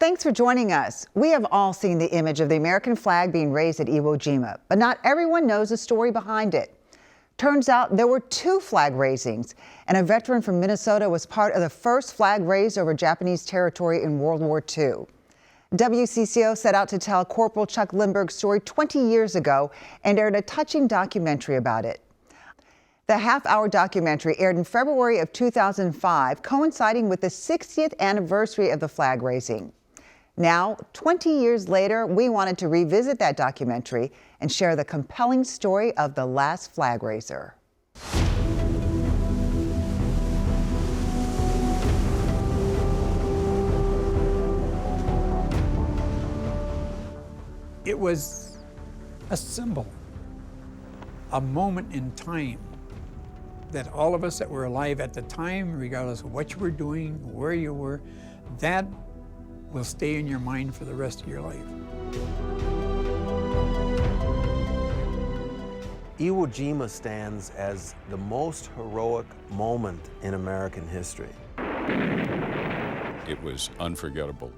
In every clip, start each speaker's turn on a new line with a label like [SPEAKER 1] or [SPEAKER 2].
[SPEAKER 1] Thanks for joining us. We have all seen the image of the American flag being raised at Iwo Jima, but not everyone knows the story behind it. Turns out there were 2 flag raisings, and a veteran from Minnesota was part of the first flag raised over Japanese territory in World War II. WCCO set out to tell Corporal Chuck Lindberg's story 20 years ago and aired a touching documentary about it. The half-hour documentary aired in February of 2005, coinciding with the 60th anniversary of the flag raising. Now, 20 years later, we wanted to revisit that documentary and share the compelling story of the Last Flagraiser.
[SPEAKER 2] It was a symbol, a moment in time that all of us that were alive at the time, regardless of what you were doing, where you were, that will stay in your mind for the rest of your life.
[SPEAKER 3] Iwo Jima stands as the most heroic moment in American history.
[SPEAKER 4] It was unforgettable.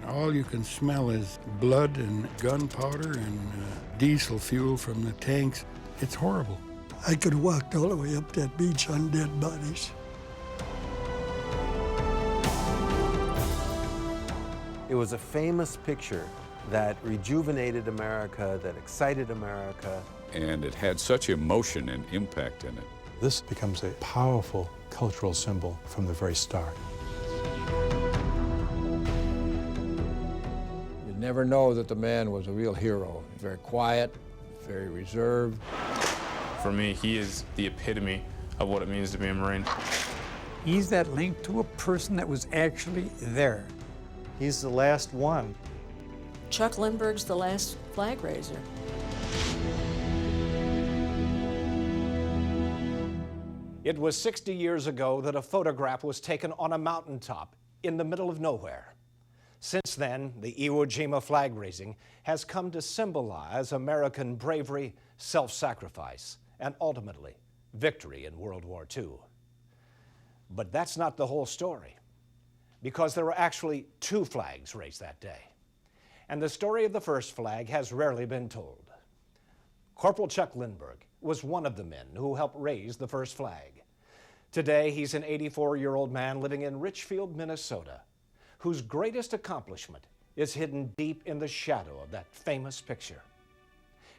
[SPEAKER 5] All you can smell is blood and gunpowder and diesel fuel from the tanks. It's horrible.
[SPEAKER 6] I could have walked all the way up that beach on dead bodies.
[SPEAKER 3] It was a famous picture that rejuvenated America, that excited America.
[SPEAKER 4] And it had such emotion and impact in it.
[SPEAKER 7] This becomes a powerful cultural symbol from the very start.
[SPEAKER 8] You never know that the man was a real hero. Very quiet, very reserved.
[SPEAKER 9] For me, he is the epitome of what it means to be a Marine.
[SPEAKER 2] He's that link to a person that was actually there.
[SPEAKER 10] He's the last one.
[SPEAKER 11] Chuck Lindberg's the last flag raiser.
[SPEAKER 12] It was 60 years ago that a photograph was taken on a mountaintop in the middle of nowhere. Since then, the Iwo Jima flag raising has come to symbolize American bravery, self-sacrifice, and ultimately, victory in World War II. But that's not the whole story, because there were actually 2 flags raised that day. And the story of the first flag has rarely been told. Corporal Chuck Lindberg was one of the men who helped raise the first flag. Today, he's an 84-year-old man living in Richfield, Minnesota, whose greatest accomplishment is hidden deep in the shadow of that famous picture.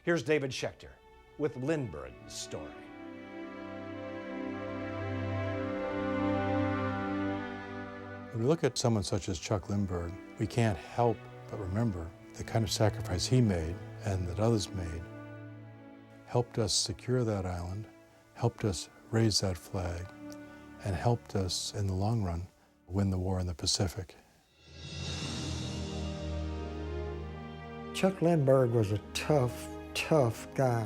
[SPEAKER 12] Here's David Schechter with Lindberg's story.
[SPEAKER 7] When we look at someone such as Chuck Lindberg, we can't help but remember the kind of sacrifice he made and that others made, helped us secure that island, helped us raise that flag, and helped us, in the long run, win the war in the Pacific.
[SPEAKER 6] Chuck Lindberg was a tough, tough guy.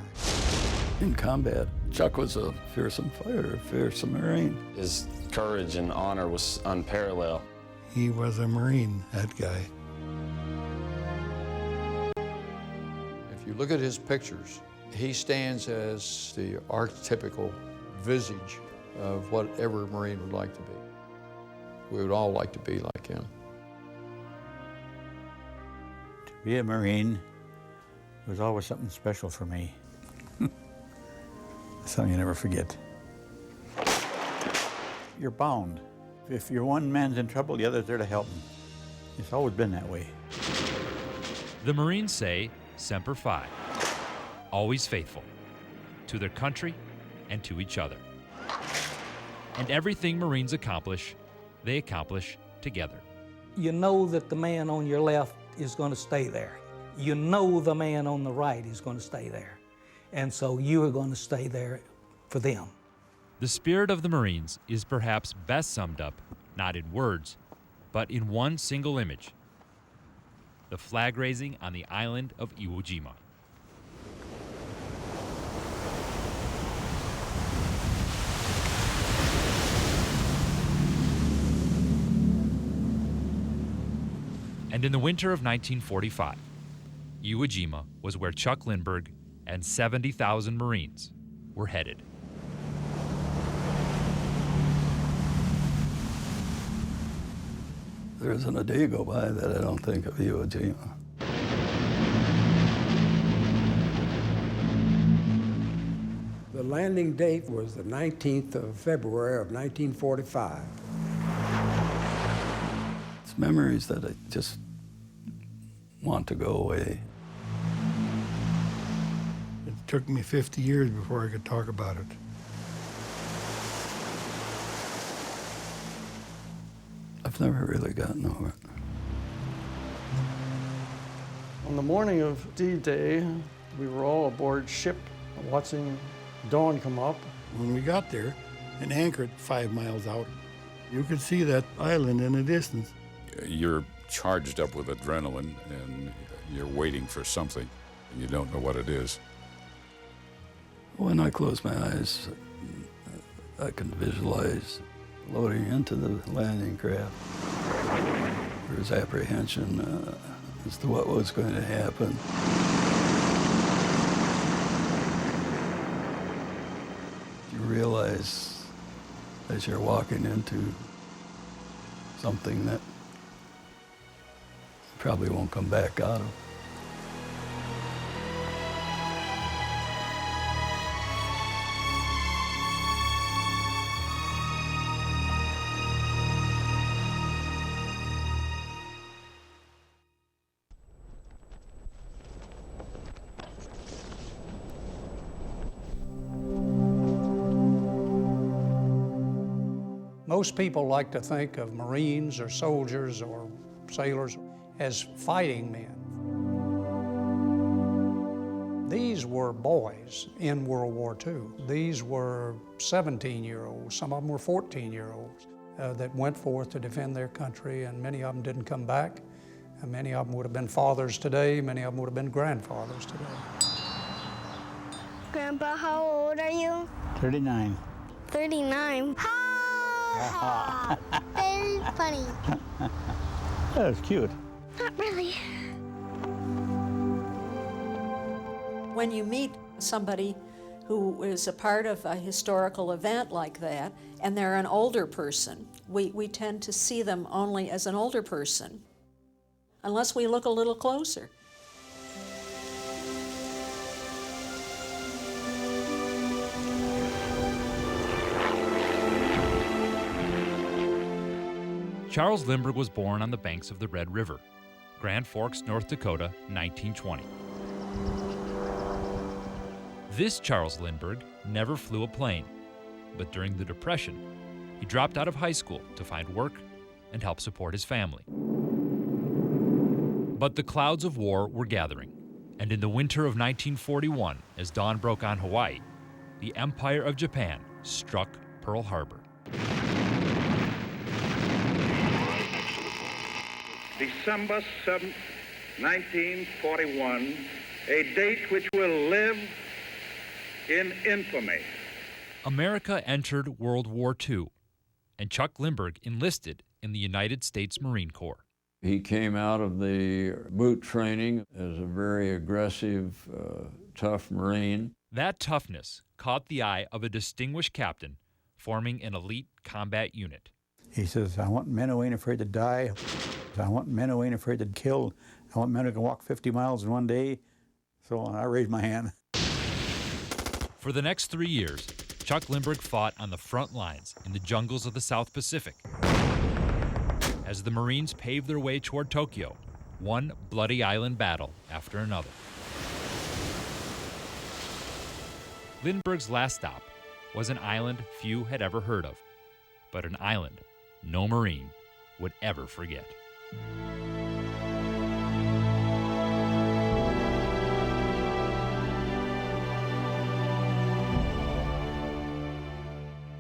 [SPEAKER 5] In combat, Chuck was a fearsome fighter, a fearsome Marine.
[SPEAKER 9] His courage and honor was unparalleled.
[SPEAKER 5] He was a Marine, that guy.
[SPEAKER 13] If you look at his pictures, he stands as the archetypical visage of what every Marine would like to be. We would all like to be like him.
[SPEAKER 14] To be a Marine was always something special for me. Something you never forget. You're bound. If your one man's in trouble, the other's there to help him. It's always been that way.
[SPEAKER 15] The Marines say, Semper Fi, always faithful, to their country and to each other. And everything Marines accomplish, they accomplish together.
[SPEAKER 16] You know that the man on your left is going to stay there. You know the man on the right is going to stay there. And so you are going to stay there for them.
[SPEAKER 15] The spirit of the Marines is perhaps best summed up, not in words, but in one single image: the flag raising on the island of Iwo Jima. And in the winter of 1945, Iwo Jima was where Chuck Lindberg and 70,000 Marines were headed.
[SPEAKER 17] There isn't a day go by that I don't think of Iwo Jima.
[SPEAKER 18] The landing date was the 19th of February of 1945.
[SPEAKER 17] It's memories that I just want to go away.
[SPEAKER 5] It took me 50 years before I could talk about it.
[SPEAKER 17] I've never really gotten over it.
[SPEAKER 10] On the morning of D-Day, we were all aboard ship watching dawn come up.
[SPEAKER 5] When we got there and anchored 5 miles out, you could see that island in the distance.
[SPEAKER 4] You're charged up with adrenaline and you're waiting for something and you don't know what it is.
[SPEAKER 17] When I close my eyes, I can visualize loading into the landing craft. There was apprehension as to what was going to happen. You realize as you're walking into something that probably won't come back out of.
[SPEAKER 2] Most people like to think of Marines or soldiers or sailors as fighting men. These were boys in World War II. These were 17-year-olds, some of them were 14-year-olds that went forth to defend their country, and many of them didn't come back. And many of them would have been fathers today, many of them would have been grandfathers today.
[SPEAKER 19] Grandpa, how old are you?
[SPEAKER 14] 39.
[SPEAKER 19] 39. Very funny.
[SPEAKER 14] That was cute.
[SPEAKER 19] Not really.
[SPEAKER 11] When you meet somebody who is a part of a historical event like that, and they're an older person, we tend to see them only as an older person, unless we look a little closer.
[SPEAKER 15] Charles Lindbergh was born on the banks of the Red River, Grand Forks, North Dakota, 1920. This Charles Lindbergh never flew a plane, but during the Depression, he dropped out of high school to find work and help support his family. But the clouds of war were gathering, and in the winter of 1941, as dawn broke on Hawaii, the Empire of Japan struck Pearl Harbor.
[SPEAKER 20] December 7th, 1941, a date which will live in infamy.
[SPEAKER 15] America entered World War II, and Chuck Lindbergh enlisted in the United States Marine Corps.
[SPEAKER 13] He came out of the boot training as a very aggressive, tough Marine.
[SPEAKER 15] That toughness caught the eye of a distinguished captain forming an elite combat unit.
[SPEAKER 14] He says, I want men who ain't afraid to die. I want men who ain't afraid to kill. I want men who can walk 50 miles in one day. So I raised my hand.
[SPEAKER 15] For the next 3 years, Chuck Lindbergh fought on the front lines in the jungles of the South Pacific. As the Marines paved their way toward Tokyo, one bloody island battle after another. Lindbergh's last stop was an island few had ever heard of, but an island no Marine would ever forget.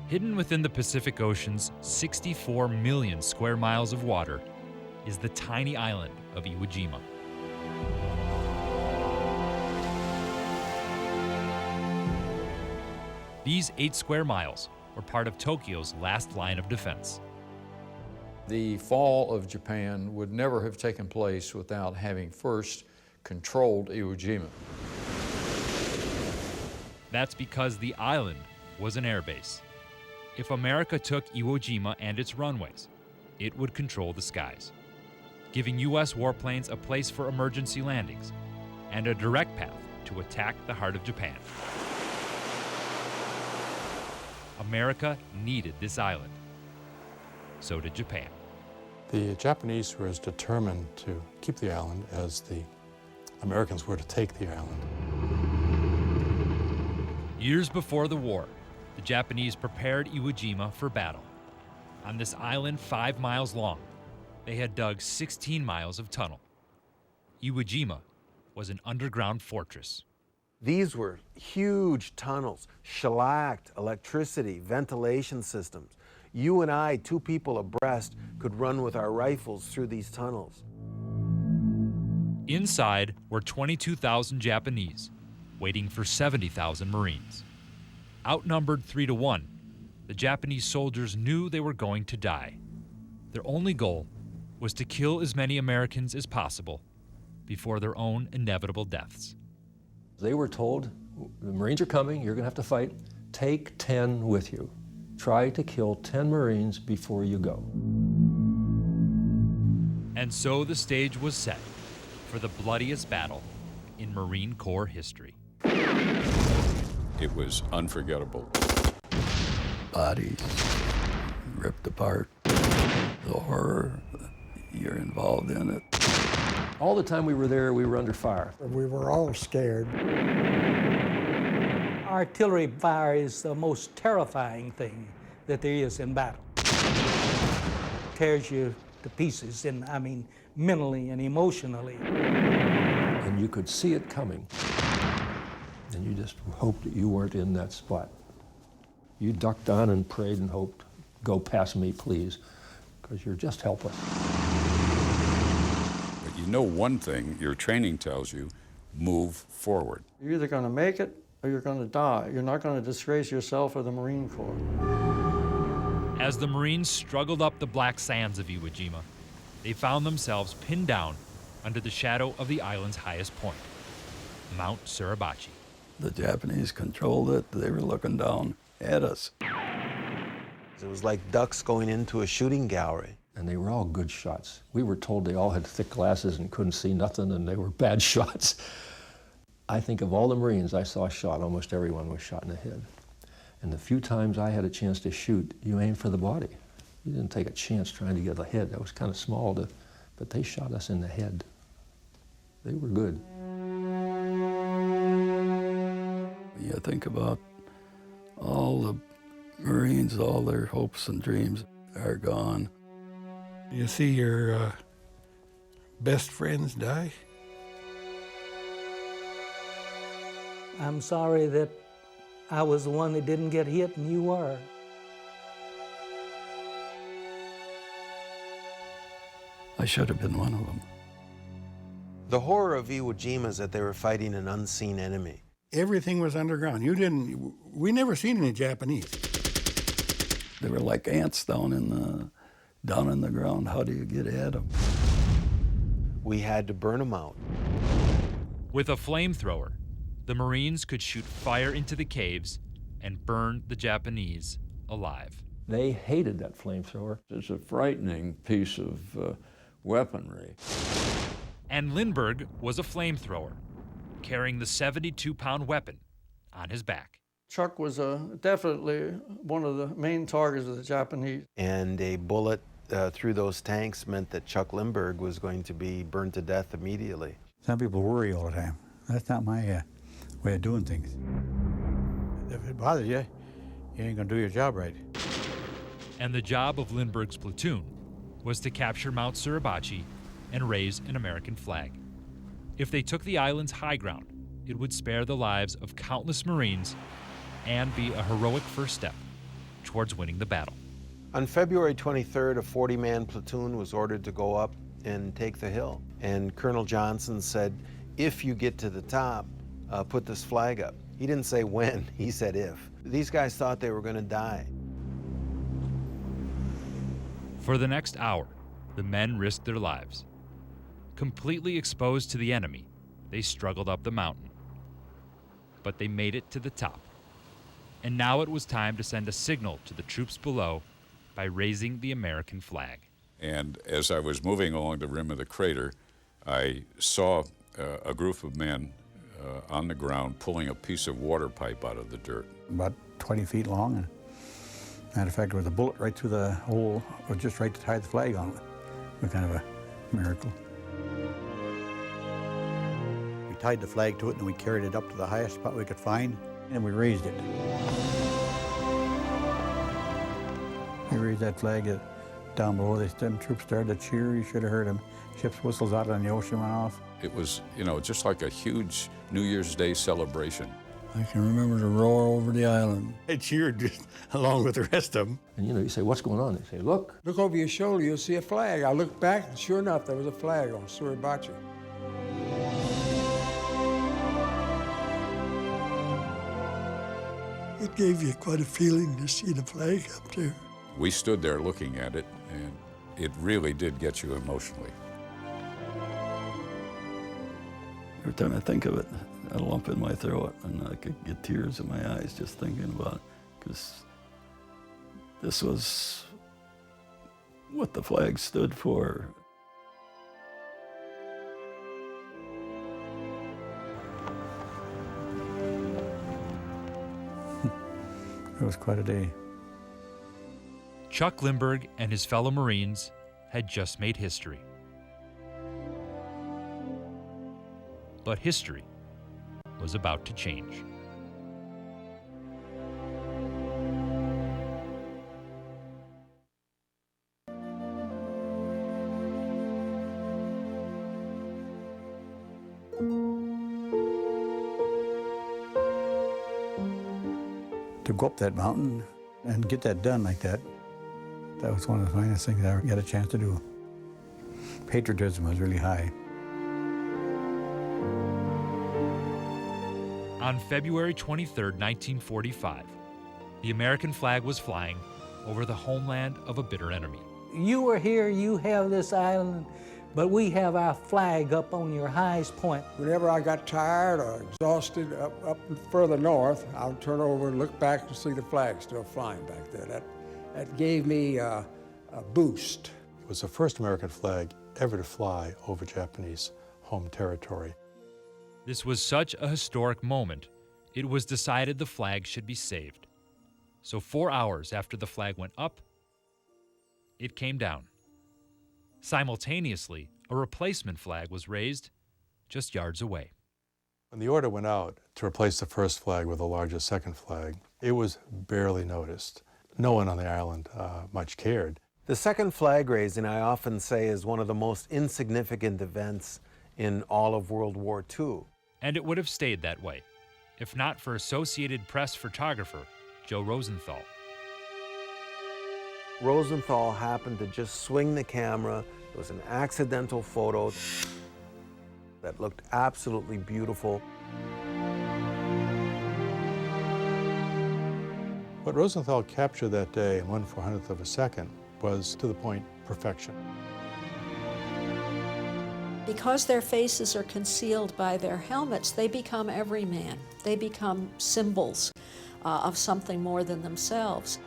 [SPEAKER 15] Hidden within the Pacific Ocean's 64 million square miles of water is the tiny island of Iwo Jima. These 8 square miles were part of Tokyo's last line of defense.
[SPEAKER 13] The fall of Japan would never have taken place without having first controlled Iwo Jima.
[SPEAKER 15] That's because the island was an airbase. If America took Iwo Jima and its runways, it would control the skies, giving U.S. warplanes a place for emergency landings and a direct path to attack the heart of Japan. America needed this island. So did Japan.
[SPEAKER 7] The Japanese were as determined to keep the island as the Americans were to take the island.
[SPEAKER 15] Years before the war, the Japanese prepared Iwo Jima for battle. On this island 5 miles long, they had dug 16 miles of tunnel. Iwo Jima was an underground fortress.
[SPEAKER 3] These were huge tunnels, shellacked, electricity, ventilation systems. You and I, 2 people abreast, could run with our rifles through these tunnels.
[SPEAKER 15] Inside were 22,000 Japanese, waiting for 70,000 Marines. Outnumbered 3 to 1, the Japanese soldiers knew they were going to die. Their only goal was to kill as many Americans as possible before their own inevitable deaths.
[SPEAKER 21] They were told, the Marines are coming, you're going to have to fight. Take 10 with you. Try to kill 10 Marines before you go.
[SPEAKER 15] And so the stage was set for the bloodiest battle in Marine Corps history.
[SPEAKER 4] It was unforgettable.
[SPEAKER 17] Bodies ripped apart, the horror, you're involved in it.
[SPEAKER 21] All the time we were there, we were under fire.
[SPEAKER 6] We were all scared.
[SPEAKER 16] Artillery fire is the most terrifying thing that there is in battle. Tears you to pieces, and I mean mentally and emotionally.
[SPEAKER 21] And you could see it coming. And you just hoped that you weren't in that spot. You ducked down and prayed and hoped, go past me, please, because you're just helpless.
[SPEAKER 4] But you know one thing, your training tells you, move forward.
[SPEAKER 10] You're either going to make it or you're going to die. You're not going to disgrace yourself or the Marine Corps.
[SPEAKER 15] As the Marines struggled up the black sands of Iwo Jima, they found themselves pinned down under the shadow of the island's highest point, Mount Suribachi.
[SPEAKER 17] The Japanese controlled it. They were looking down at us.
[SPEAKER 3] It was like ducks going into a shooting gallery.
[SPEAKER 21] And they were all good shots. We were told they all had thick glasses and couldn't see nothing, and they were bad shots. I think of all the Marines I saw shot, almost everyone was shot in the head. And the few times I had a chance to shoot, you aimed for the body. You didn't take a chance trying to get the head. That was kind of small, but they shot us in the head. They were good.
[SPEAKER 17] You think about all the Marines, all their hopes and dreams are gone.
[SPEAKER 5] You see your best friends die.
[SPEAKER 16] I'm sorry that I was the one that didn't get hit and you were.
[SPEAKER 17] I should have been one of them.
[SPEAKER 3] The horror of Iwo Jima is that they were fighting an unseen enemy.
[SPEAKER 5] Everything was underground. We never seen any Japanese.
[SPEAKER 17] They were like ants down in the ground. How do you get at them?
[SPEAKER 3] We had to burn them out.
[SPEAKER 15] With a flamethrower, the Marines could shoot fire into the caves and burn the Japanese alive.
[SPEAKER 21] They hated that flamethrower.
[SPEAKER 8] It's a frightening piece of weaponry.
[SPEAKER 15] And Lindberg was a flamethrower, carrying the 72-pound weapon on his back.
[SPEAKER 10] Chuck was definitely one of the main targets of the Japanese.
[SPEAKER 3] And a bullet through those tanks meant that Chuck Lindberg was going to be burned to death immediately.
[SPEAKER 14] Some people worry all the time. That's not my way of doing things. If it bothers you, you ain't gonna do your job right.
[SPEAKER 15] And the job of Lindbergh's platoon was to capture Mount Suribachi and raise an American flag. If they took the island's high ground, it would spare the lives of countless Marines and be a heroic first step towards winning the battle.
[SPEAKER 3] On February 23rd, a 40-man platoon was ordered to go up and take the hill. And Colonel Johnson said, if you get to the top, put this flag up. He didn't say when, he said if. These guys thought they were going to die.
[SPEAKER 15] For the next hour, the men risked their lives. Completely exposed to the enemy, they struggled up the mountain. But they made it to the top. And now it was time to send a signal to the troops below by raising the American flag.
[SPEAKER 4] And as I was moving along the rim of the crater, I saw a group of men on the ground pulling a piece of water pipe out of the dirt.
[SPEAKER 14] About 20 feet long. And matter of fact, there was a bullet right through the hole, or just right to tie the flag on it. It was kind of a miracle. We tied the flag to it and we carried it up to the highest spot we could find, and we raised it. We raised that flag down below. Them troops started to cheer. You should have heard them. Ships' whistles out on the ocean went off.
[SPEAKER 4] It was, you know, just like a huge New Year's Day celebration.
[SPEAKER 17] I can remember the roar over the island.
[SPEAKER 14] I cheered just along with the rest of them.
[SPEAKER 21] And you know, you say, what's going on? They say, look.
[SPEAKER 18] Look over your shoulder, you'll see a flag. I looked back, and sure enough, there was a flag on Suribachi.
[SPEAKER 6] It gave you quite a feeling to see the flag up there.
[SPEAKER 4] We stood there looking at it, and it really did get you emotionally.
[SPEAKER 17] Every time I think of it, a lump in my throat, and I could get tears in my eyes just thinking about it, because this was what the flag stood for.
[SPEAKER 14] It was quite a day.
[SPEAKER 15] Chuck Lindberg and his fellow Marines had just made history. But history was about to change.
[SPEAKER 14] To go up that mountain and get that done like that, that was one of the finest things I ever got a chance to do. Patriotism was really high.
[SPEAKER 15] On February 23, 1945, the American flag was flying over the homeland of a bitter enemy.
[SPEAKER 16] You are here, you have this island, but we have our flag up on your highest point.
[SPEAKER 18] Whenever I got tired or exhausted up further north, I would turn over and look back and see the flag still flying back there. That gave me a boost.
[SPEAKER 7] It was the first American flag ever to fly over Japanese home territory.
[SPEAKER 15] This was such a historic moment, it was decided the flag should be saved. So 4 hours after the flag went up, it came down. Simultaneously, a replacement flag was raised just yards away.
[SPEAKER 7] When the order went out to replace the first flag with a larger second flag, it was barely noticed. No one on the island much cared.
[SPEAKER 3] The second flag raising, I often say, is one of the most insignificant events in all of World War II.
[SPEAKER 15] And it would have stayed that way, if not for Associated Press photographer Joe Rosenthal.
[SPEAKER 3] Rosenthal happened to just swing the camera. It was an accidental photo that looked absolutely beautiful.
[SPEAKER 7] What Rosenthal captured that day in 1/400th of a second was, to the point, perfection.
[SPEAKER 11] Because their faces are concealed by their helmets, they become everyman. They become symbols of something more than themselves.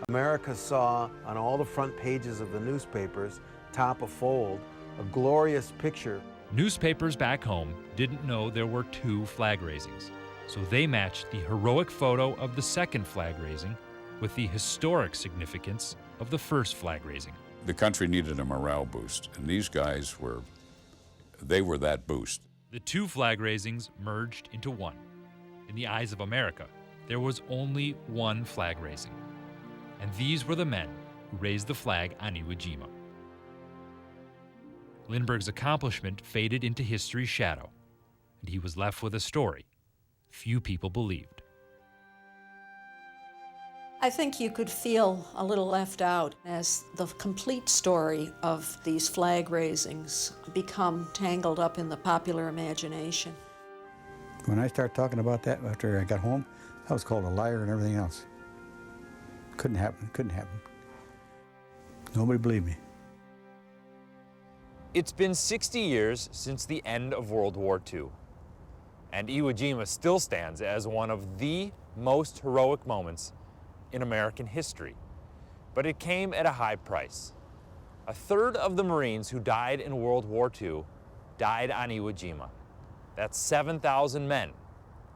[SPEAKER 3] America saw on all the front pages of the newspapers, top a fold, a glorious picture.
[SPEAKER 15] Newspapers back home didn't know there were 2 flag raisings, so they matched the heroic photo of the second flag raising with the historic significance of the first flag raising.
[SPEAKER 4] The country needed a morale boost, and these guys were that boost.
[SPEAKER 15] The 2 flag raisings merged into one. In the eyes of America, there was only one flag raising, and these were the men who raised the flag on Iwo Jima. Lindbergh's accomplishment faded into history's shadow, and he was left with a story few people believed.
[SPEAKER 11] I think you could feel a little left out as the complete story of these flag raisings become tangled up in the popular imagination.
[SPEAKER 14] When I started talking about that after I got home, I was called a liar and everything else. Couldn't happen, couldn't happen. Nobody believed me.
[SPEAKER 1] It's been 60 years since the end of World War II, and Iwo Jima still stands as one of the most heroic moments in American history. But it came at a high price. A third of the Marines who died in World War II died on Iwo Jima. That's 7,000 men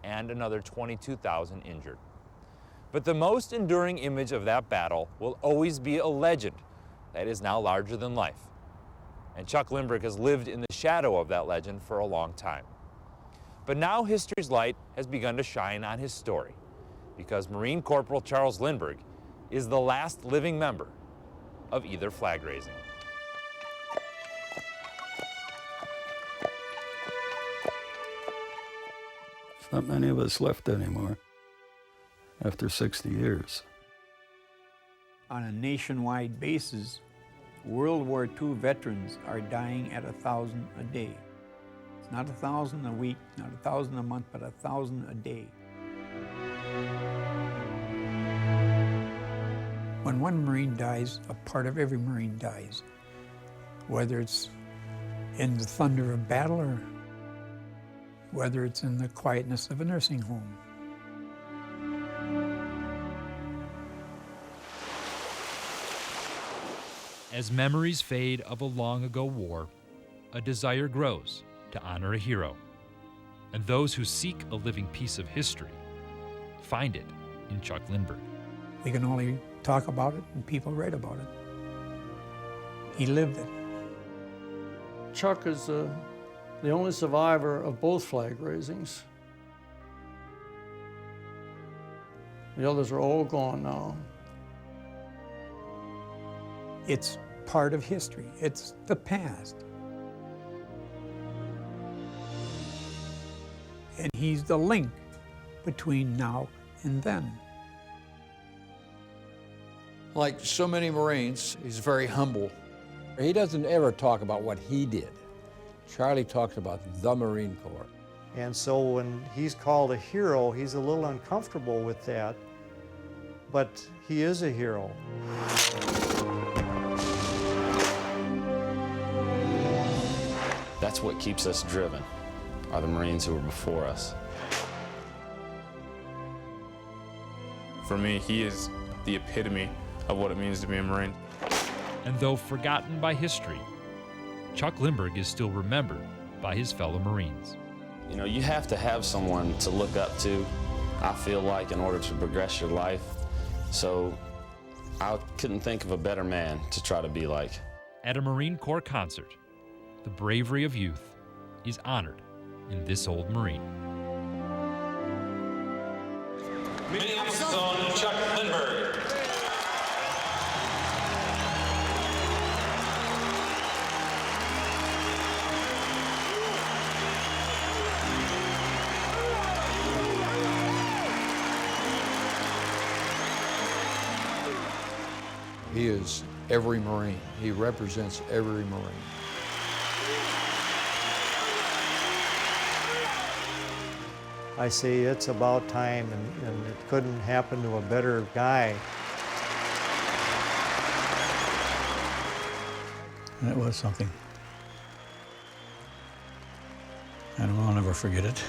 [SPEAKER 1] and another 22,000 injured. But the most enduring image of that battle will always be a legend that is now larger than life. And Chuck Lindberg has lived in the shadow of that legend for a long time. But now history's light has begun to shine on his story, because Marine Corporal Charles Lindberg is the last living member of either flag raising.
[SPEAKER 17] There's not many of us left anymore after 60 years.
[SPEAKER 2] On a nationwide basis, World War II veterans are dying at 1,000 a day. It's not 1,000 a week, not 1,000 a month, but 1,000 a day. When one Marine dies, a part of every Marine dies, whether it's in the thunder of battle or whether it's in the quietness of a nursing home.
[SPEAKER 15] As memories fade of a long-ago war, a desire grows to honor a hero. And those who seek a living piece of history find it in Chuck Lindberg.
[SPEAKER 2] We can only talk about it and people write about it. He lived it.
[SPEAKER 10] Chuck is the only survivor of both flag raisings. The others are all gone now.
[SPEAKER 2] It's part of history. It's the past. And he's the link between now and then.
[SPEAKER 13] Like so many Marines, he's very humble.
[SPEAKER 8] He doesn't ever talk about what he did. Charlie talks about the Marine Corps.
[SPEAKER 12] And so when he's called a hero, he's a little uncomfortable with that, but he is a hero.
[SPEAKER 22] That's what keeps us driven, are the Marines who were before us.
[SPEAKER 9] For me, he is the epitome of what it means to be a Marine.
[SPEAKER 15] And though forgotten by history, Chuck Lindberg is still remembered by his fellow Marines.
[SPEAKER 22] You know, you have to have someone to look up to, I feel like, in order to progress your life. So I couldn't think of a better man to try to be like.
[SPEAKER 15] At a Marine Corps concert, the bravery of youth is honored in this old Marine.
[SPEAKER 23] Minneapolis' own Chuck Lindberg.
[SPEAKER 13] He is every Marine. He represents every Marine.
[SPEAKER 12] I say it's about time, and it couldn't happen to a better guy.
[SPEAKER 2] That was something. And I'll never forget it.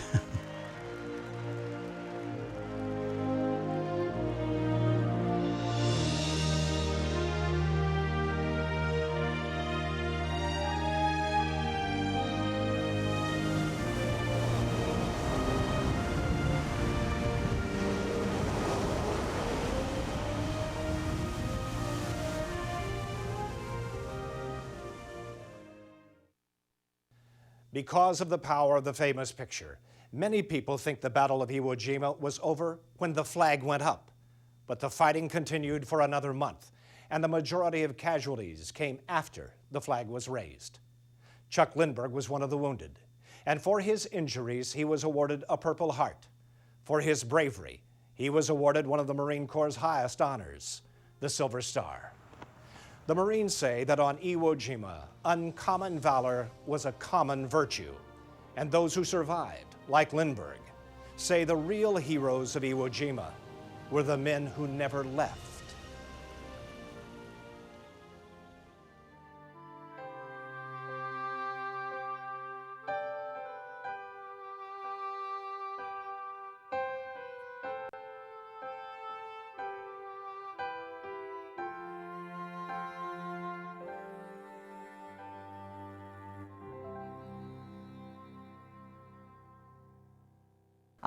[SPEAKER 24] Because of the power of the famous picture, many people think the Battle of Iwo Jima was over when the flag went up. But the fighting continued for another month, and the majority of casualties came after the flag was raised. Chuck Lindberg was one of the wounded, and for his injuries, he was awarded a Purple Heart. For his bravery, he was awarded one of the Marine Corps' highest honors, the Silver Star. The Marines say that on Iwo Jima, uncommon valor was a common virtue, and those who survived, like Lindberg, say the real heroes of Iwo Jima were the men who never left.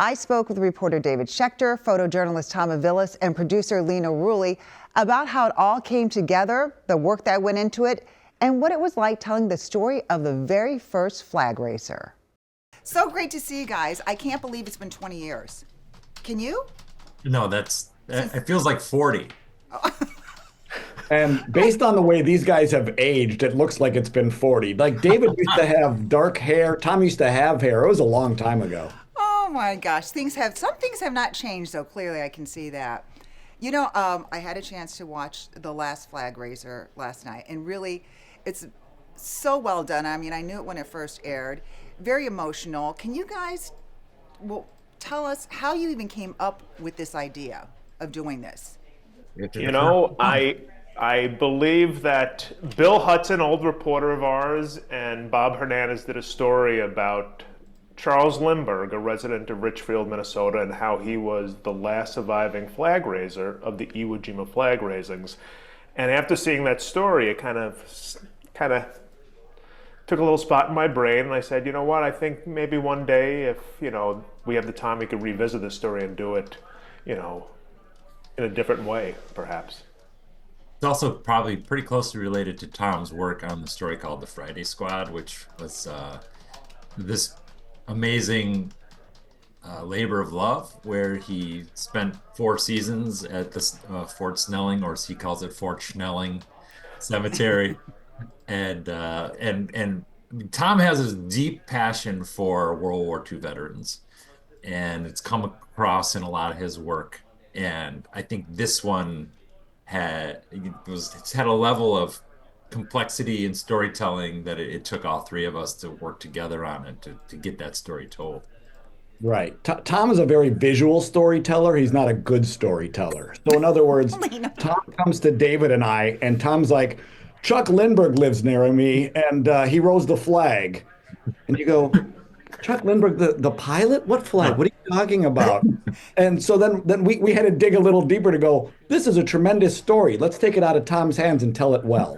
[SPEAKER 5] I spoke with reporter David Schechter, photojournalist Tom Aviles, and producer Lino Rulli about how it all came together, the work that went into it, and what it was like telling the story of the very first flag racer.
[SPEAKER 19] So great to see you guys. I can't believe it's been 20 years. Can you?
[SPEAKER 20] No, it feels like 40.
[SPEAKER 21] And based on the way these guys have aged, it looks like it's been 40. Like David used to have dark hair. Tom used to have hair. It was a long time ago.
[SPEAKER 19] Oh my gosh, some things have not changed, though. Clearly, I can see that. You know, I had a chance to watch the Last Flagraiser last night, and really, it's so well done. I mean, I knew it when it first aired. Very emotional. Can you guys, tell us how you even came up with this idea of doing this?
[SPEAKER 25] You know, I believe that Bill Hudson, old reporter of ours, and Bob Hernandez did a story about Charles Lindberg, a resident of Richfield, Minnesota, and how he was the last surviving flag raiser of the Iwo Jima flag raisings. And after seeing that story, it kind of took a little spot in my brain, and I said, you know what, I think maybe one day, if, we have the time, we could revisit this story and do it, in a different way, perhaps.
[SPEAKER 20] It's also probably pretty closely related to Tom's work on the story called The Friday Squad, which was this amazing labor of love, where he spent 4 seasons at this Fort Snelling, or as he calls it, Fort Schnelling Cemetery. And Tom has this deep passion for World War II veterans, and it's come across in a lot of his work. And I think this one it's had a level of complexity and storytelling that it took all 3 of us to work together on it to get that story told.
[SPEAKER 21] Right. Tom is a very visual storyteller. He's not a good storyteller. So in other words, Tom comes to David and I, and Tom's like, Chuck Lindberg lives near me, and he rose the flag. And you go, Chuck Lindberg, the pilot? What flag? What are you talking about? And so then we had to dig a little deeper to go, this is a tremendous story. Let's take it out of Tom's hands and tell it well.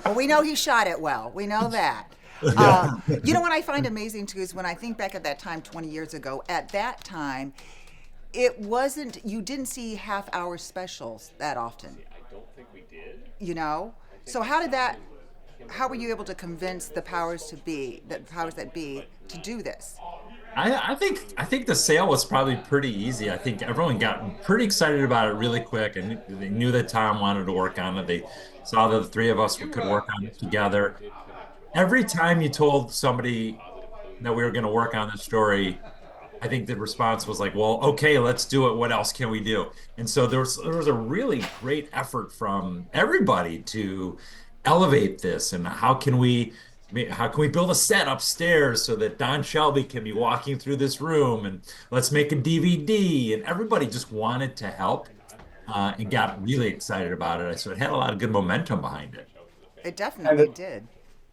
[SPEAKER 19] Well, we know he shot it well. We know that. You know what I find amazing, too, is when I think back at that time 20 years ago, at that time, you didn't see half-hour specials that often.
[SPEAKER 25] I don't think we did.
[SPEAKER 19] So how were you able to convince the powers that be to do this?
[SPEAKER 20] I think the sale was probably pretty easy. I think everyone got pretty excited about it really quick, and they knew that Tom wanted to work on it. They saw that the 3 of us could work on it together. Every time you told somebody that we were going to work on the story, I think the response was like, well, okay, let's do it. What else can we do? And so there was a really great effort from everybody to elevate this, and how can we build a set upstairs so that Don Shelby can be walking through this room, and let's make a DVD. And everybody just wanted to help and got really excited about it. So it had a lot of good momentum behind it.
[SPEAKER 19] It definitely did.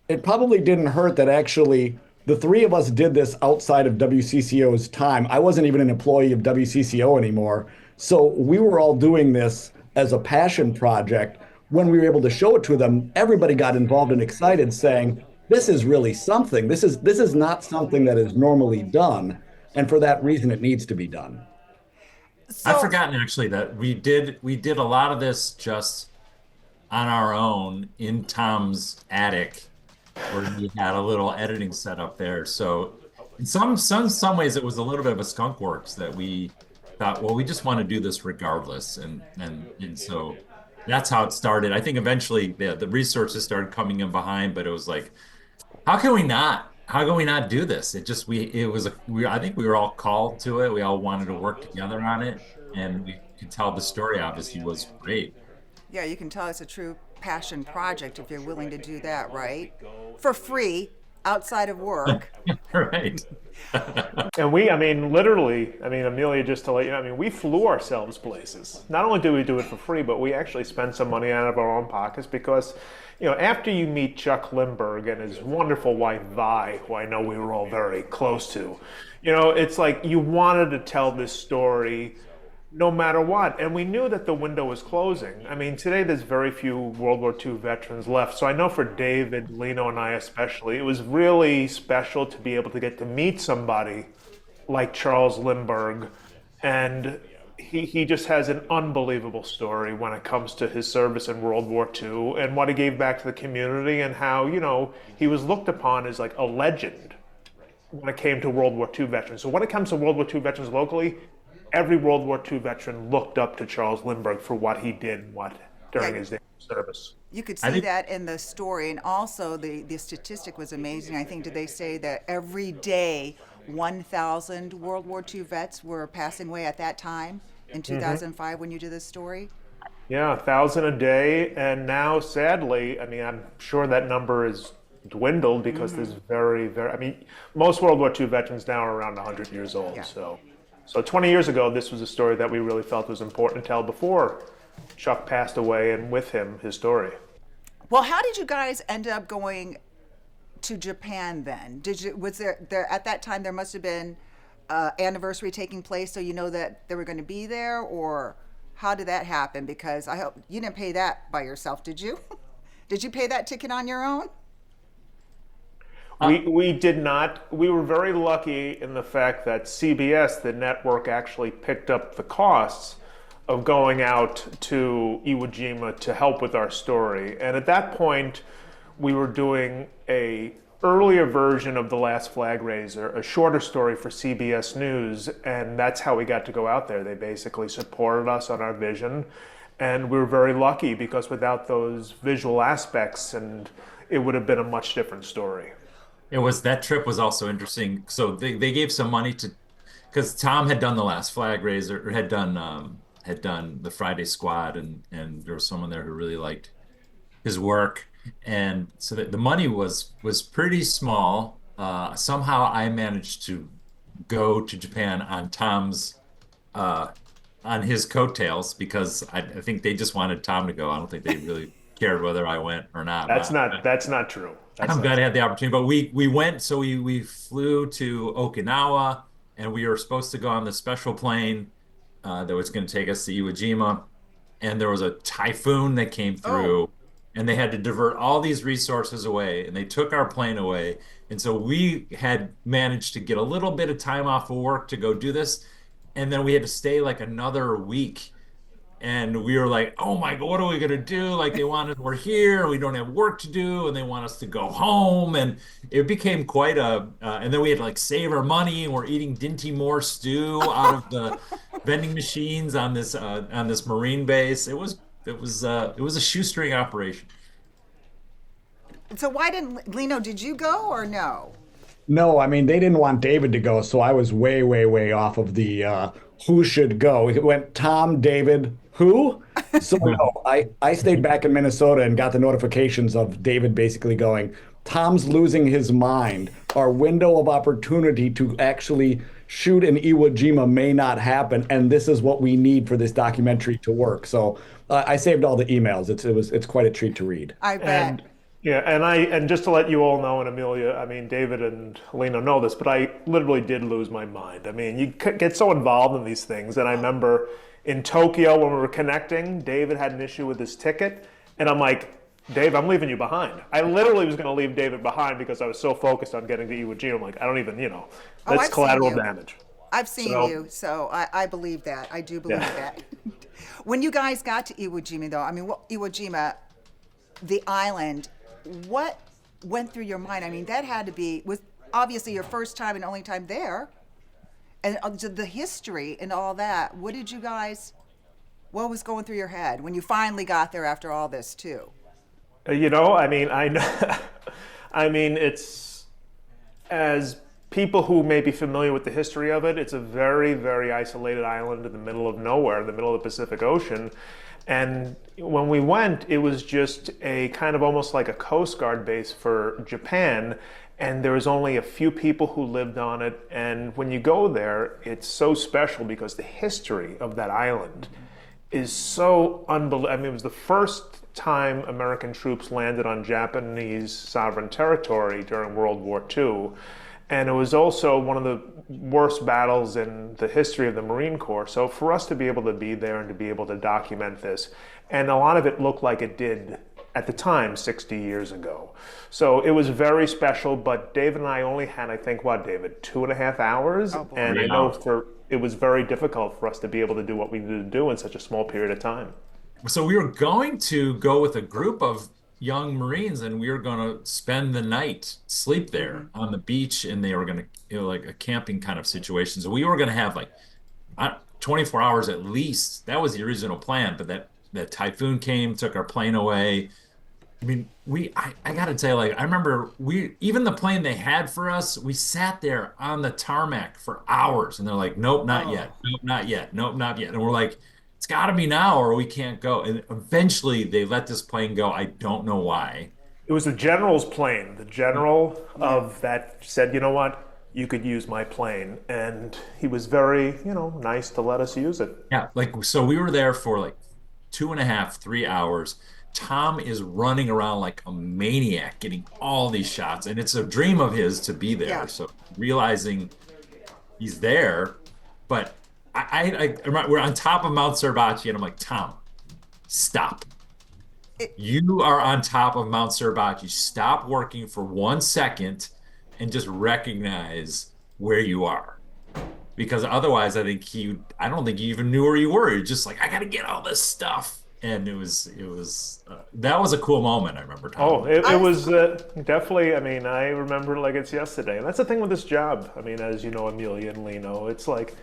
[SPEAKER 21] It probably didn't hurt that actually the 3 of us did this outside of WCCO's time. I wasn't even an employee of WCCO anymore. So we were all doing this as a passion project. When we were able to show it to them, everybody got involved and excited, saying, this is really something. This is not something that is normally done. And for that reason, it needs to be done.
[SPEAKER 20] I've forgotten actually that we did a lot of this just on our own in Tom's attic, where he had a little editing setup there. So in some ways it was a little bit of a skunk works that we thought, well, we just want to do this regardless. And so that's how it started. I think eventually the resources started coming in behind, but it was like, how can we not do this? I think we were all called to it. We all wanted to work together on it, and we could tell the story obviously was great.
[SPEAKER 19] Yeah, you can tell it's a true passion project if you're willing to do that, right? For free, outside of work.
[SPEAKER 20] Right.
[SPEAKER 25] And literally, Amelia, just to let you know, we flew ourselves places. Not only do we do it for free, but we actually spend some money out of our own pockets because, after you meet Chuck Lindberg and his wonderful wife, Vi, who I know we were all very close to, it's like you wanted to tell this story no matter what. And we knew that the window was closing. I mean, today there's very few World War II veterans left. So I know for David, Lino, and I especially, it was really special to be able to get to meet somebody like Charles Lindberg. And he just has an unbelievable story when it comes to his service in World War II and what he gave back to the community, and how, you know, he was looked upon as like a legend when it came to World War II veterans. So when it comes to World War II veterans locally, every World War II veteran looked up to Charles Lindberg for what he did during his service.
[SPEAKER 19] You could see that in the story, and also the statistic was amazing. I think, did they say that every day 1,000 World War II vets were passing away at that time in 2005 when you did this story?
[SPEAKER 25] Yeah, 1,000 a day, and now sadly, I mean, I'm sure that number is dwindled because there's I mean, most World War II veterans now are around 100 years old. Yeah. So 20 years ago, this was a story that we really felt was important to tell before Chuck passed away, and with him, his story.
[SPEAKER 19] Well, how did you guys end up going to Japan then? Was there at that time, there must have been anniversary taking place, so you know that they were going to be there, or how did that happen? Because I hope you didn't pay that by yourself, did you? Did you pay that ticket on your own?
[SPEAKER 25] We did not. We were very lucky in the fact that CBS, the network, actually picked up the costs of going out to Iwo Jima to help with our story. And at that point, we were doing a earlier version of The Last Flagraiser, a shorter story for CBS News, and that's how we got to go out there. They basically supported us on our vision, and we were very lucky because without those visual aspects, and it would have been a much different story.
[SPEAKER 1] That trip was also interesting. So they gave some money because Tom had done The Last Flagraiser, or had done the Friday Squad, and there was someone there who really liked his work, and so the money was pretty small. Somehow I managed to go to Japan on Tom's on his coattails, because I think they just wanted Tom to go. I don't think they really cared whether I went or not.
[SPEAKER 25] That's not true.
[SPEAKER 1] I'm glad I had the opportunity, but we went. So we flew to Okinawa, and we were supposed to go on the special plane that was going to take us to Iwo Jima, and there was a typhoon that came through, and they had to divert all these resources away, and they took our plane away. And so we had managed to get a little bit of time off of work to go do this, and then we had to stay like another week. And we were like, oh my God, what are we gonna do? Like, we're here, we don't have work to do, and they want us to go home. And it became quite and then we had to like save our money, and we're eating Dinty Moore stew out of the vending machines on this Marine base. It was a shoestring operation.
[SPEAKER 19] So why didn't, Lino, did you go or no?
[SPEAKER 21] No, I mean, they didn't want David to go, so I was way, way, way off of the who should go. It went Tom, David, who? So no, I stayed back in Minnesota and got the notifications of David basically going, Tom's losing his mind. Our window of opportunity to actually shoot in Iwo Jima may not happen, and this is what we need for this documentary to work. So I saved all the emails. It's quite a treat to read.
[SPEAKER 19] I bet.
[SPEAKER 25] And just to let you all know, and Amelia, I mean, David and Lino know this, but I literally did lose my mind. I mean, you get so involved in these things, and I remember in Tokyo when we were connecting, David had an issue with his ticket, and I'm like, Dave, I'm leaving you behind. I literally was going to leave David behind because I was so focused on getting to Iwo Jima. I'm like, I don't even, that's collateral damage.
[SPEAKER 19] I've seen you, so I believe that. I do believe that. When you guys got to Iwo Jima, though, I mean, Iwo Jima, the island, what went through your mind? I mean, that had to be, was obviously your first time and only time there. And the history and all that, what was going through your head when you finally got there after all this, too?
[SPEAKER 25] I mean, I mean, it's, as people who may be familiar with the history of it, it's a very, very isolated island in the middle of nowhere, in the middle of the Pacific Ocean. And when we went, it was just a kind of almost like a Coast Guard base for Japan. And there was only a few people who lived on it. And when you go there, it's so special because the history of that island is so unbelievable. I mean, it was the first time American troops landed on Japanese sovereign territory during World War II. And it was also one of the worst battles in the history of the Marine Corps. So for us to be able to be there and to be able to document this, and a lot of it looked like it did at the time, 60 years ago. So it was very special, but David and I only had, I think, what, David, 2.5 hours?
[SPEAKER 12] Oh, boy.
[SPEAKER 25] And I know it was very difficult for us to be able to do what we needed to do in such a small period of time.
[SPEAKER 1] So we were going to go with a group of young Marines, and we were going to spend the night, sleep there on the beach, and they were going to, like a camping kind of situation. So we were going to have like 24 hours at least. That was the original plan, but that typhoon came, took our plane away. I mean, I got to tell you, like, I remember even the plane they had for us, we sat there on the tarmac for hours, and they're like, nope, not yet. Nope, not yet. Nope, not yet. And we're like, it's got to be now or we can't go. And eventually they let this plane go. I don't know why.
[SPEAKER 25] It was the general's plane. The general of that said, you know what, you could use my plane. And he was very, nice to let us use it.
[SPEAKER 1] Yeah, like, so we were there for like 2.5, 3 hours. Tom is running around like a maniac, getting all these shots. And it's a dream of his to be there. Yeah. So realizing he's there, but I we're on top of Mount Surbachi, and I'm like, Tom, stop. You are on top of Mount Surbachi. Stop working for 1 second and just recognize where you are. Because otherwise, I don't think you even knew where you were. You're just like, I got to get all this stuff. And it was that was a cool moment, I remember, Tom.
[SPEAKER 25] Oh, it was definitely, I mean, I remember it like it's yesterday. And that's the thing with this job. I mean, as you know, Amelia and Lino, it's like,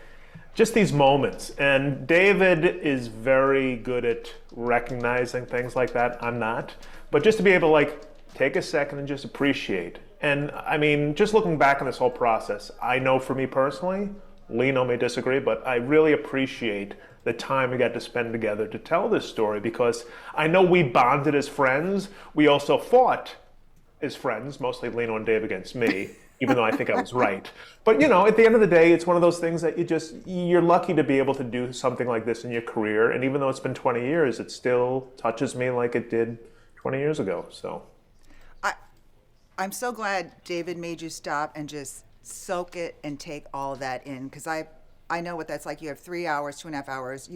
[SPEAKER 25] just these moments. And David is very good at recognizing things like that. I'm not. But just to be able to like take a second and just appreciate. And I mean, just looking back on this whole process, I know for me personally, Lino may disagree, but I really appreciate the time we got to spend together to tell this story, because I know we bonded as friends. We also fought as friends, mostly Lino and Dave against me. Even though I think I was right. But at the end of the day, it's one of those things that you're lucky to be able to do something like this in your career. And even though it's been 20 years, it still touches me like it did 20 years ago. So
[SPEAKER 19] I'm so glad David made you stop and just soak it and take all of that in. Because I know what that's like. You have 3 hours, 2.5 hours.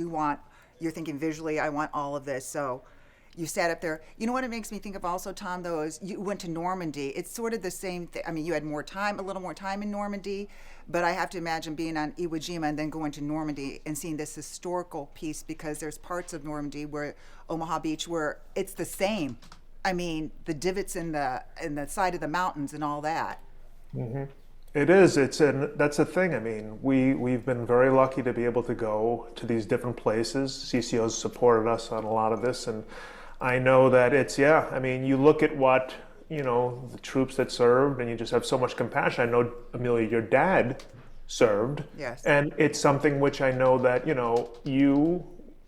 [SPEAKER 19] You're thinking visually, I want all of this. So you sat up there. You know what it makes me think of also, Tom, though, is you went to Normandy. It's sort of the same thing. I mean, you had a little more time in Normandy, but I have to imagine being on Iwo Jima and then going to Normandy and seeing this historical piece, because there's parts of Normandy where Omaha Beach where it's the same. I mean, the divots in the side of the mountains and all that.
[SPEAKER 25] Mm-hmm. It is. That's the thing. I mean, we've been very lucky to be able to go to these different places. CCO's supported us on a lot of this, and I know that I mean, you look at what, the troops that served, and you just have so much compassion. I know, Amelia, your dad served.
[SPEAKER 19] Yes.
[SPEAKER 25] And it's something which I know that, you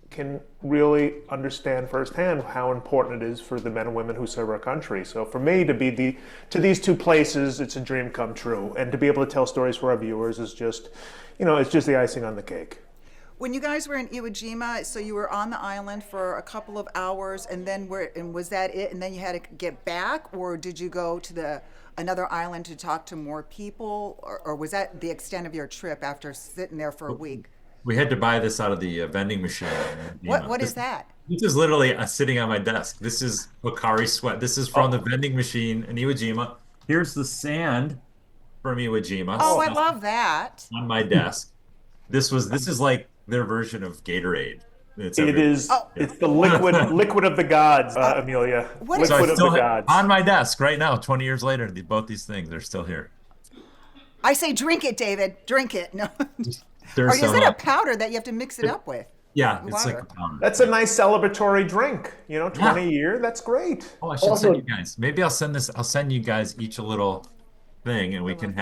[SPEAKER 25] can really understand firsthand how important it is for the men and women who serve our country. So for me to be to these two places, it's a dream come true. And to be able to tell stories for our viewers is just, it's just the icing on the cake.
[SPEAKER 19] When you guys were in Iwo Jima, so you were on the island for a couple of hours, and then was that it? And then you had to get back, or did you go to another island to talk to more people, or was that the extent of your trip after sitting there for a week?
[SPEAKER 1] We had to buy this out of the vending machine.
[SPEAKER 19] What is that?
[SPEAKER 1] This is literally sitting on my desk. This is Bakari sweat. This is from the vending machine in Iwo Jima. Here's the sand from Iwo Jima.
[SPEAKER 19] Oh, I love that.
[SPEAKER 1] On my desk. This is like their version of Gatorade.
[SPEAKER 25] It's the liquid of the gods, Amelia.
[SPEAKER 19] Liquid
[SPEAKER 25] of the gods.
[SPEAKER 1] On my desk right now, 20 years later, both these things are still here.
[SPEAKER 19] I say drink it, David. Drink it. No. Or is it a powder that you have to mix it up with?
[SPEAKER 1] Yeah, it's like a powder.
[SPEAKER 25] That's a nice celebratory drink. 20 a year. That's great.
[SPEAKER 1] Oh, I should send you guys. Maybe I'll send you guys each a little thing, and we can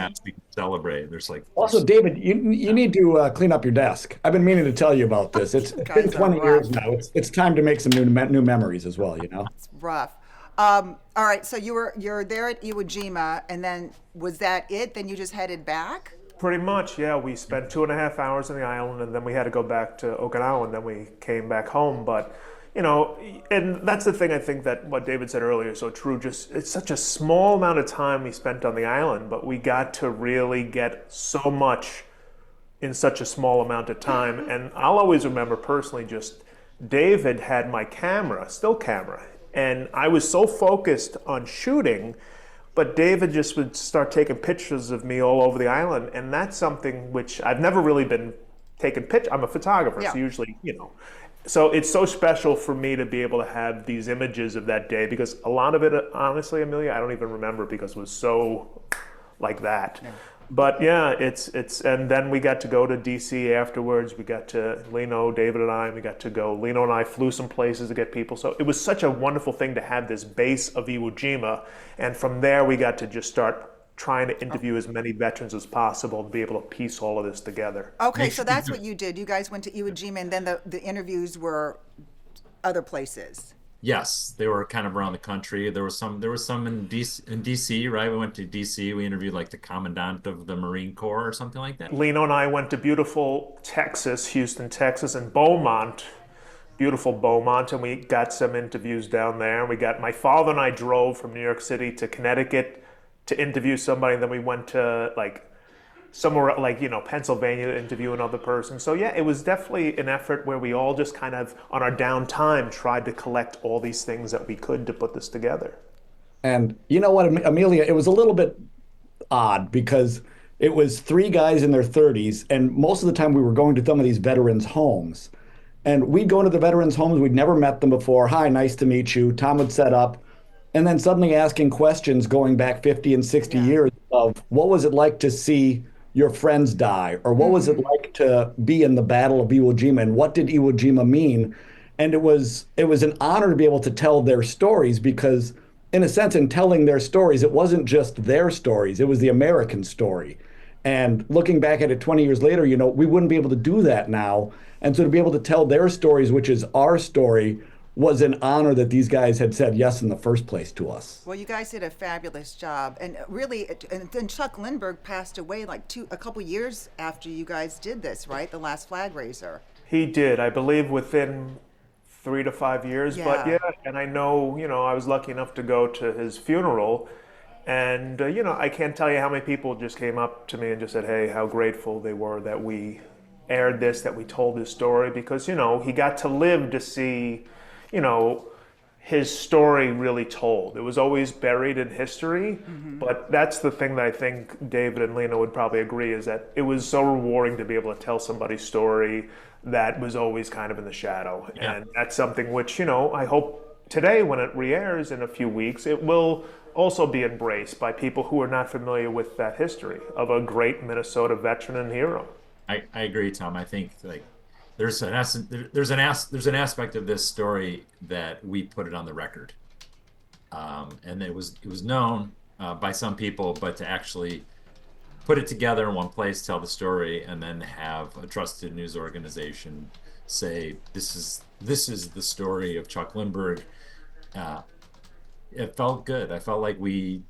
[SPEAKER 1] celebrate. There's like
[SPEAKER 21] also, David, you need to clean up your desk. I've been meaning to tell you about this. It's been 20 years now. It's time to make some new memories as well.
[SPEAKER 19] It's rough. All right, so you're there at Iwo Jima, and then was that it? Then you just headed back?
[SPEAKER 25] Pretty much, yeah. We spent 2.5 hours on the island, and then we had to go back to Okinawa, and then we came back home. But and that's the thing I think that what David said earlier is so true. Just it's such a small amount of time we spent on the island, but we got to really get so much in such a small amount of time. And I'll always remember personally just David had my camera, still camera, and I was so focused on shooting, but David just would start taking pictures of me all over the island, and that's something which I've never really been taking pictures. I'm a photographer, so usually, so it's so special for me to be able to have these images of that day, because a lot of it, honestly, Amelia, I don't even remember because it was so like that. Yeah. But yeah, it's and then we got to go to DC afterwards. We got to Lino, David and I, we got to go. Lino and I flew some places to get people. So it was such a wonderful thing to have this base of Iwo Jima, and from there we got to just start trying to interview as many veterans as possible to be able to piece all of this together.
[SPEAKER 19] Okay, so that's what you did. You guys went to Iwo Jima, and then the interviews were other places.
[SPEAKER 20] Yes, they were kind of around the country. There was some in DC, right? We went to DC. We interviewed like the commandant of the Marine Corps or something like that.
[SPEAKER 25] Lino and I went to beautiful Texas, Houston, Texas, and Beaumont, beautiful Beaumont, and we got some interviews down there. My father and I drove from New York City to Connecticut to interview somebody, and then we went to like somewhere like, Pennsylvania to interview another person. So yeah, it was definitely an effort where we all just kind of, on our downtime, tried to collect all these things that we could to put this together.
[SPEAKER 21] And you know what, Amelia, it was a little bit odd because it was three guys in their 30s, and most of the time we were going to some of these veterans' homes. And we'd go into the veterans' homes, we'd never met them before. Hi, nice to meet you. Tom would set up. And then suddenly asking questions going back 50 and 60 years of what was it like to see your friends die, or what was it like to be in the Battle of Iwo Jima, and what did Iwo Jima mean? And it was an honor to be able to tell their stories, because in a sense, in telling their stories, it wasn't just their stories, it was the American story. And looking back at it 20 years later, we wouldn't be able to do that now. And so to be able to tell their stories, which is our story, was an honor that these guys had said yes in the first place to us.
[SPEAKER 19] Well, you guys did a fabulous job, and really, and then Chuck Lindberg passed away like a couple years after you guys did this, right? The Last Flagraiser.
[SPEAKER 25] He did, I believe, within 3 to 5 years.
[SPEAKER 19] Yeah.
[SPEAKER 25] But yeah, and I know, I was lucky enough to go to his funeral, and I can't tell you how many people just came up to me and just said, hey, how grateful they were that we aired this, that we told his story, because he got to live to see his story really told. It was always buried in history, but that's the thing that I think David and Lino would probably agree, is that it was so rewarding to be able to tell somebody's story that was always kind of in the shadow. Yeah. And that's something which, I hope today, when it re-airs in a few weeks, it will also be embraced by people who are not familiar with that history of a great Minnesota veteran and hero.
[SPEAKER 20] I agree, Tom. I think there's an aspect of this story that we put it on the record, and it was known by some people, but to actually put it together in one place, tell the story, and then have a trusted news organization say this is the story of Chuck Lindberg. It felt good. I felt like we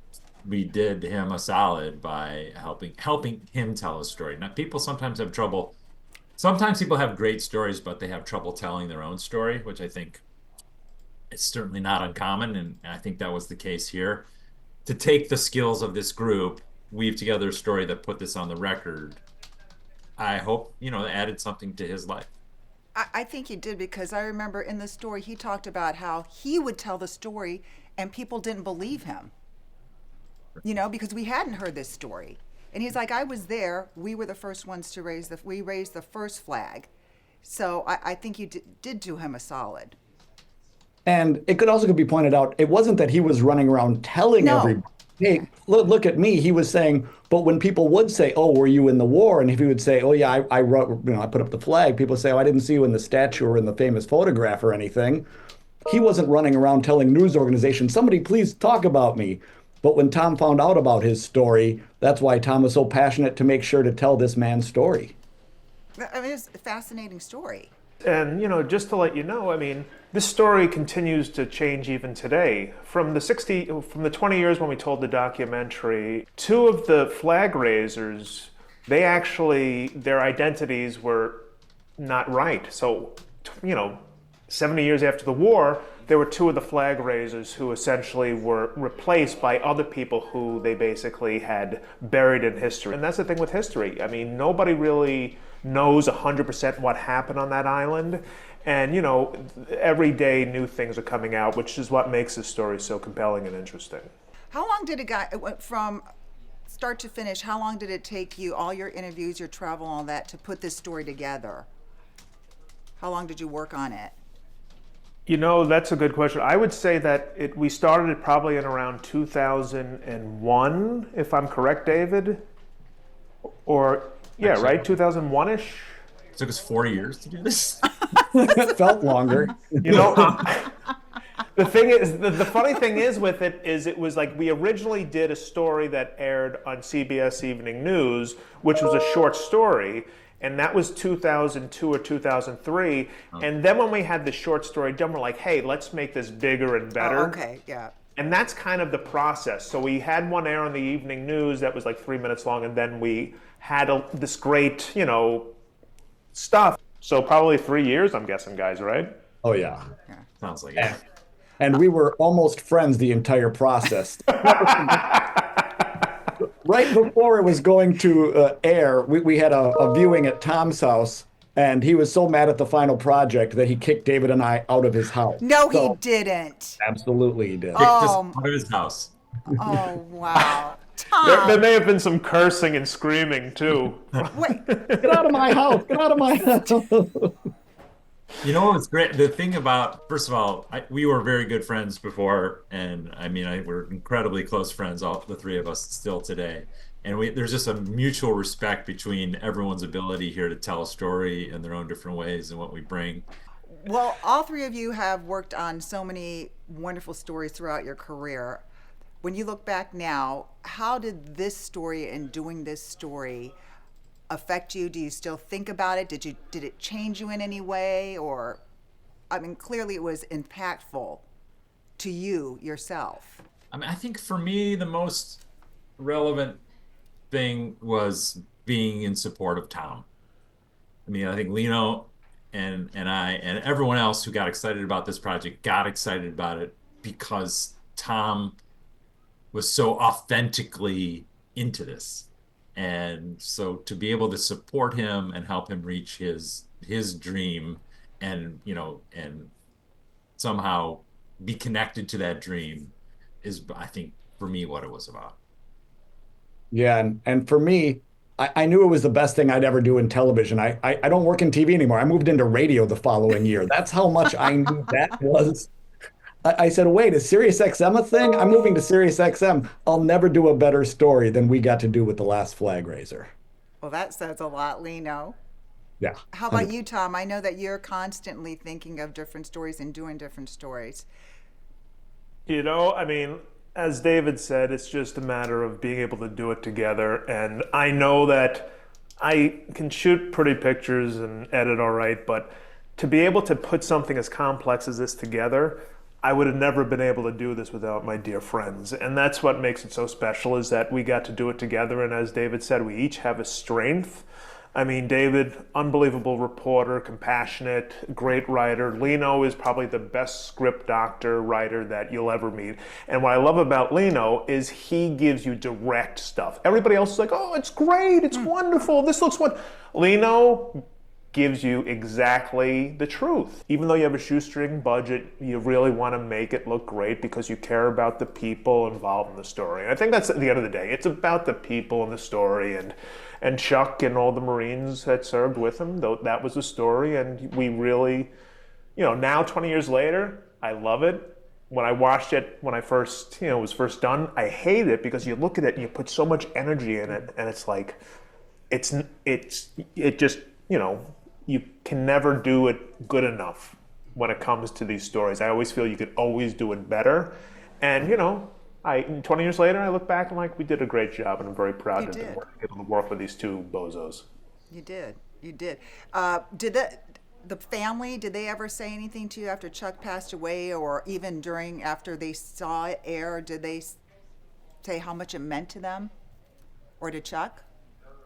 [SPEAKER 20] did him a solid by helping him tell a story. Now, people sometimes have trouble. Sometimes people have great stories, but they have trouble telling their own story, which I think is certainly not uncommon, and I think that was the case here. To take the skills of this group, weave together a story that put this on the record, I hope, added something to his life.
[SPEAKER 19] I think he did, because I remember in the story he talked about how he would tell the story and people didn't believe him, because we hadn't heard this story. And he's like, I was there. We were the first ones to raised the first flag. So I think you did do him a solid.
[SPEAKER 21] And it could also be pointed out, it wasn't that he was running around telling everybody, hey, look at me. He was saying, but when people would say, oh, were you in the war? And if he would say, oh yeah, I wrote, I put up the flag, people say, oh, I didn't see you in the statue or in the famous photograph or anything. He wasn't running around telling news organizations, somebody please talk about me. But when Tom found out about his story, that's why Tom was so passionate to make sure to tell this man's story.
[SPEAKER 19] I mean, it's a fascinating story.
[SPEAKER 25] And, just to let you know, this story continues to change even today. From the 20 years when we told the documentary, 2 of the flag raisers, their identities were not right. So, 70 years after the war, there were 2 of the flag raisers who essentially were replaced by other people who they basically had buried in history. And that's the thing with history. I mean, nobody really knows 100% what happened on that island. And, you know, every day new things are coming out, which is what makes this story so compelling and interesting.
[SPEAKER 19] How long did it went from start to finish, how long did it take you, all your interviews, your travel, all that, to put this story together? How long did you work on it?
[SPEAKER 25] You know, that's a good question. I would say that we started it probably in around 2001, if I'm correct, David? Or, yeah,
[SPEAKER 4] Actually,
[SPEAKER 25] right, 2001-ish?
[SPEAKER 4] It took us 4 years to do this.
[SPEAKER 21] It felt longer.
[SPEAKER 25] You know, the thing is, the funny thing is with it is it was like we originally did a story that aired on CBS Evening News, which was a short story. And that was 2002 or 2003. And then when we had the short story done, we're like, hey, let's make this bigger and better.
[SPEAKER 19] Oh, okay, yeah.
[SPEAKER 25] And that's kind of the process. So we had one air on the evening news that was like 3 minutes long, and then we had this great, you know, stuff. So probably 3 years, I'm guessing, guys, right?
[SPEAKER 21] Oh, yeah.
[SPEAKER 4] Sounds like it.
[SPEAKER 21] And we were almost friends the entire process. Right before it was going to air, we had a viewing at Tom's house, and he was so mad at the final project that he kicked David and I out of his house.
[SPEAKER 19] No, he didn't.
[SPEAKER 21] Absolutely, he did.
[SPEAKER 4] Kicked us out of his house.
[SPEAKER 19] Oh, wow.
[SPEAKER 25] There may have been some cursing and screaming, too.
[SPEAKER 19] Wait.
[SPEAKER 21] Get out of my house! Get out of my house!
[SPEAKER 4] You know what's great? The thing about, first of all, we were very good friends before, and I mean, we're incredibly close friends, all the 3 of us still today. And there's just a mutual respect between everyone's ability here to tell a story in their own different ways and what we bring.
[SPEAKER 19] Well, all 3 of you have worked on so many wonderful stories throughout your career. When you look back now, how did this story and doing this story affect you? Do you still think about it? Did it change you in any way? Or, I mean, clearly it was impactful to you yourself.
[SPEAKER 4] I mean, I think for me, the most relevant thing was being in support of Tom. I mean, I think Lino and I and everyone else who got excited about this project got excited about it because Tom was so authentically into this. And so to be able to support him and help him reach his dream and, you know, and somehow be connected to that dream is, I think, for me, what it was about.
[SPEAKER 21] Yeah, and for me, I knew it was the best thing I'd ever do in television. I don't work in TV anymore. I moved into radio the following year. That's how much I knew that was. I said, wait, is Sirius XM a thing? I'm moving to Sirius XM. I'll never do a better story than we got to do with The Last Flagraiser.
[SPEAKER 19] Well, that says a lot, Lino.
[SPEAKER 21] Yeah.
[SPEAKER 19] How about you, Tom? I know that you're constantly thinking of different stories and doing different stories.
[SPEAKER 25] You know, I mean, as David said, it's just a matter of being able to do it together. And I know that I can shoot pretty pictures and edit all right, but to be able to put something as complex as this together, I would have never been able to do this without my dear friends. And that's what makes it so special, is that we got to do it together. And as David said, we each have a strength. I mean, David, unbelievable reporter, compassionate, great writer. Lino is probably the best script doctor, writer that you'll ever meet. And what I love about Lino is he gives you direct stuff. Everybody else is like, oh, it's great, it's wonderful, this looks wonderful. Lino gives you exactly the truth. Even though you have a shoestring budget, you really want to make it look great because you care about the people involved in the story. And I think that's at the end of the day. It's about the people in the story, and Chuck and all the Marines that served with him. That was the story, and we really, you know, now 20 years later, I love it. When I watched it, when I first, you know, it was first done, I hate it because you look at it and you put so much energy in it, and it's like, it just, you know, you can never do it good enough when it comes to these stories. I always feel you could always do it better. And, you know, 20 years later, I look back and like, we did a great job, and I'm very proud to be able to work with these 2 bozos.
[SPEAKER 19] You did. Did the family, did they ever say anything to you after Chuck passed away, or even after they saw it air? Did they say how much it meant to them or to Chuck?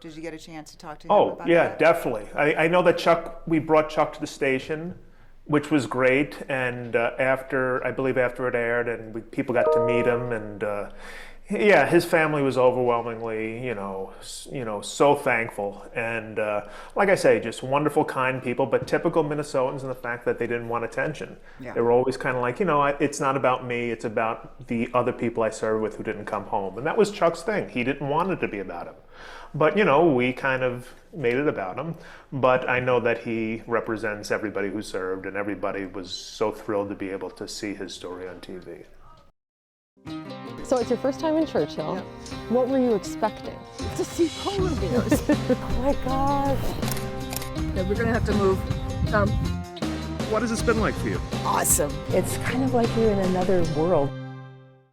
[SPEAKER 19] Did you get a chance to talk to him about that?
[SPEAKER 25] Oh, yeah, definitely. I know that we brought Chuck to the station, which was great. And I believe after it aired, and people got to meet him, and yeah, his family was overwhelmingly, so thankful. And like I say, just wonderful, kind people, but typical Minnesotans in the fact that they didn't want attention.
[SPEAKER 19] Yeah.
[SPEAKER 25] They were always kind of like, it's not about me, it's about the other people I served with who didn't come home. And that was Chuck's thing. He didn't want it to be about him. But, we kind of made it about him. But I know that he represents everybody who served, and everybody was so thrilled to be able to see his story on TV.
[SPEAKER 3] So it's your first time in Churchill. Yep. What were you expecting?
[SPEAKER 6] To see polar bears.
[SPEAKER 3] Oh my God.
[SPEAKER 6] Yeah, we're gonna have to move.
[SPEAKER 25] What has this been like for you?
[SPEAKER 6] Awesome.
[SPEAKER 3] It's kind of like you're in another world.